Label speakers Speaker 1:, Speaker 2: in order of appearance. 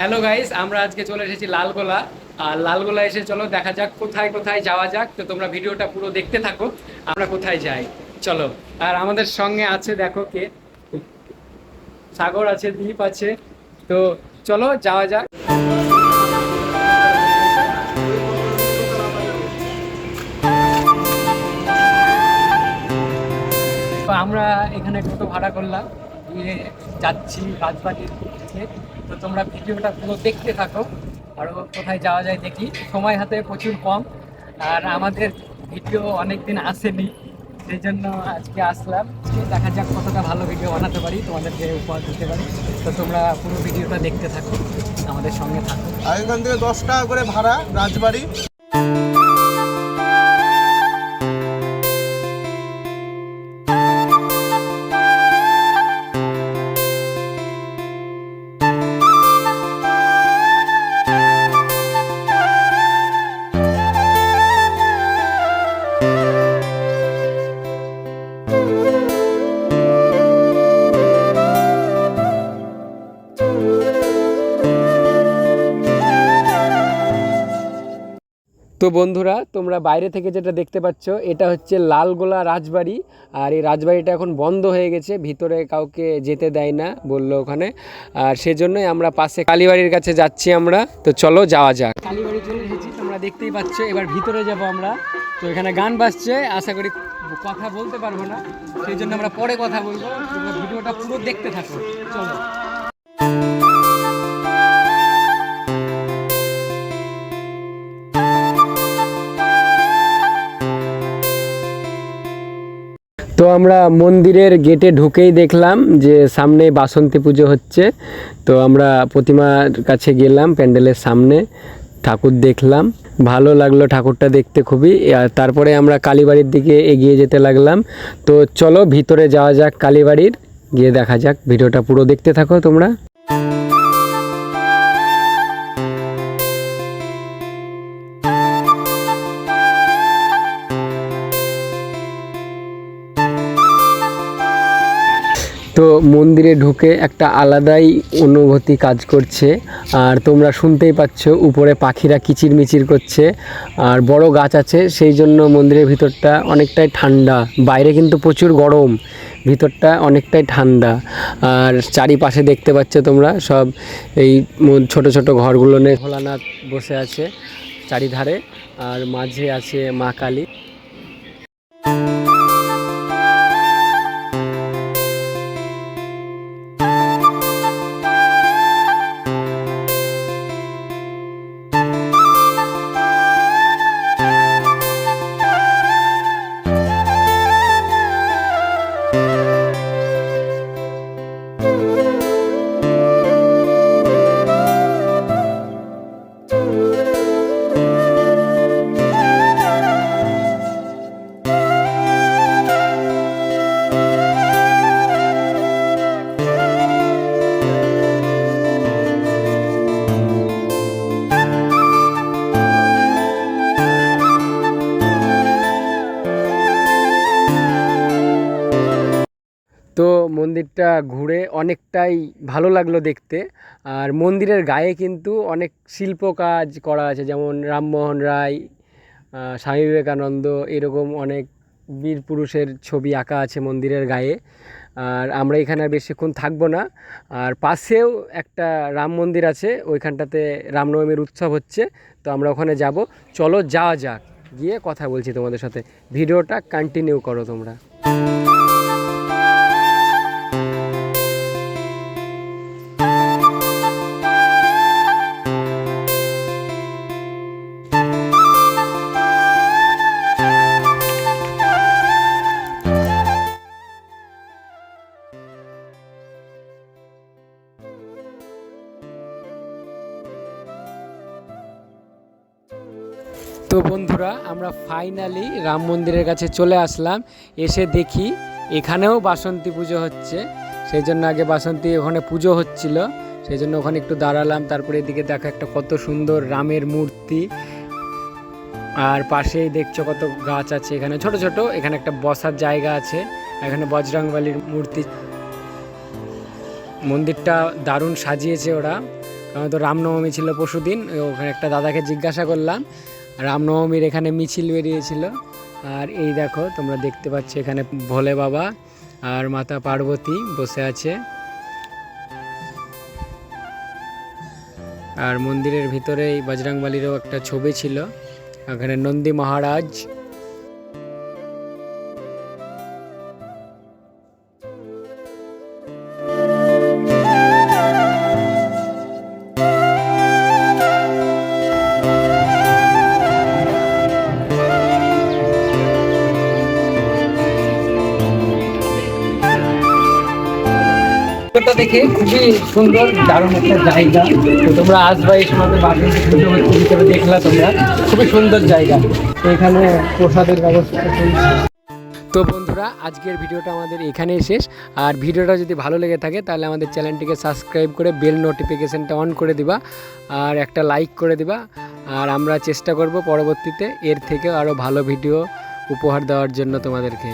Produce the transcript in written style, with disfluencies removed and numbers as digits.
Speaker 1: Hello guys, আমরা আজকে চলে এসেছি লালগোলা। আর লালগোলা এসে চলো দেখা যাক কোথায় কোথায় যাওয়া যাক। তো তোমরা ভিডিওটা পুরো দেখতে থাকো, আমরা কোথায় যাই চলো। আর আমাদের সঙ্গে আছে দেখো কে, সাগর আছে, দ্বীপ আছে। তো চলো যাওয়া যাক। তো আমরা এখানে টোটো ভাড়া করলাম, দিয়ে যাচ্ছি রাজবাড়ির দিকে। তো তোমরা ভিডিওটা পুরো দেখতে থাকো, আরও কোথায় যাওয়া যায় দেখি। সময় হাতে প্রচুর কম, আর আমাদের ভিডিও অনেক দিন আসেনি, সেই জন্য আজকে আসলাম। দেখা যাক কতটা ভালো ভিডিও বানাতে পারি, তোমাদেরকে উপহার দিতে পারি। তো তোমরা পুরো ভিডিওটা দেখতে থাকো, আমাদের সঙ্গে থাকো।
Speaker 2: আর এখান থেকে 10 টাকা করে ভাড়া রাজবাড়ি।
Speaker 1: তো বন্ধুরা, তোমরা বাইরে থেকে যেটা দেখতে পাচ্ছ এটা হচ্ছে লালগোলা রাজবাড়ি। আর এই রাজবাড়িটা এখন বন্ধ হয়ে গেছে, ভিতরে কাউকে যেতে দেয় না বললো ওখানে। আর সেজন্যই আমরা পাশে কালীবাড়ির কাছে যাচ্ছি আমরা। তো চলো যাওয়া যাক। কালীবাড়ি চলে এসেছি, তোমরা দেখতেই পাচ্ছ। এবার ভিতরে যাব আমরা। তো এখানে গান বাজছে, আশা করি কথা বলতে পারবো না, সেই জন্য আমরা পরে কথা বলবো। তোমরা ভিডিওটা পুরো দেখতে থাকো, চলো। তো আমরা মন্দিরের গেটে ঢুকেই দেখলাম যে সামনে বাসন্তী পুজো হচ্ছে। তো আমরা প্রতিমার কাছে গেলাম, প্যান্ডেলের সামনে ঠাকুর দেখলাম, ভালো লাগলো ঠাকুরটা দেখতে খুবই। আর তারপরে আমরা কালীবাড়ির দিকে এগিয়ে যেতে লাগলাম। তো চলো ভিতরে যাওয়া যাক, কালীবাড়ির গিয়ে দেখা যাক। ভিডিওটা পুরো দেখতে থাকো তোমরা। তো মন্দিরে ঢুকে একটা আলাদাই অনুভূতি কাজ করছে। আর তোমরা শুনতেই পাচ্ছ উপরে পাখিরা কিচিরমিচির করছে, আর বড় গাছ আছে, সেই জন্য মন্দিরের ভিতরটা অনেকটাই ঠান্ডা। বাইরে কিন্তু প্রচুর গরম, ভিতরটা অনেকটাই ঠান্ডা। আর চারিপাশে দেখতে পাচ্ছ তোমরা সব এই ছোট ছোট ঘরগুলো নিয়ে ভোলানাথ বসে আছে চারিধারে, আর মাঝে আছে মা কালী। তো মন্দিরটা ঘুরে অনেকটাই ভালো লাগলো দেখতে। আর মন্দিরের গায়ে কিন্তু অনেক শিল্প কাজ করা আছে, যেমন রামমোহন রায়, স্বামী বিবেকানন্দ, এরকম অনেক বীর পুরুষের ছবি আঁকা আছে মন্দিরের গায়ে। আর আমরা এখানে আর বেশিক্ষণ থাকবো না। আর পাশেও একটা রাম মন্দির আছে, ওইখানটাতে রামনবমীর উৎসব হচ্ছে। তো আমরা ওখানে যাব, চলো যাওয়া যাক, গিয়ে কথা বলছি তোমাদের সাথে। ভিডিওটা কন্টিনিউ করো তোমরা। তো বন্ধুরা, আমরা ফাইনালি রাম মন্দিরের কাছে চলে আসলাম। এসে দেখি এখানেও বাসন্তী পুজো হচ্ছে, সেই জন্য আগে বাসন্তী ওখানে পুজো হচ্ছিল, সেই জন্য ওখানে একটু দাঁড়ালাম। তারপরে এদিকে দেখো একটা কত সুন্দর রামের মূর্তি, আর পাশেই দেখছো কত গাছ আছে এখানে ছোট ছোট। এখানে একটা বসার জায়গা আছে, এখানে বজরংবলীর মূর্তি। মন্দিরটা দারুণ সাজিয়েছে ওরা, তো রামনবমী ছিল পরশুদিন, ওখানে একটা দাদাকে জিজ্ঞাসা করলাম, রামনবমীর এখানে মিছিল বেরিয়েছিল। আর এই দেখো তোমরা দেখতে পাচ্ছ এখানে ভোলে বাবা আর মাতা পার্বতী বসে আছে। আর মন্দিরের ভিতরেই বজরংবলীরও একটা ছবি ছিল, ওখানে নন্দী মহারাজ। ভিতরটা দেখে খুবই সুন্দর, দারুণ একটা জায়গা। তো তোমরা আসবা, এই সময় বাগান পুজো হচ্ছে, ভিতরে দেখলা তোমরা, খুবই সুন্দর জায়গা। তো এখানে প্রসাদের ব্যবস্থা চলছে। তো বন্ধুরা, আজকের ভিডিওটা আমাদের এখানেই শেষ। আর ভিডিওটা যদি ভালো লেগে থাকে তাহলে আমাদের চ্যানেলটিকে সাবস্ক্রাইব করে বেল নোটিফিকেশানটা অন করে দিবা, আর একটা লাইক করে দিবা। আর আমরা চেষ্টা করব পরবর্তীতে এর থেকেও আরও ভালো ভিডিও উপহার দেওয়ার জন্য তোমাদেরকে।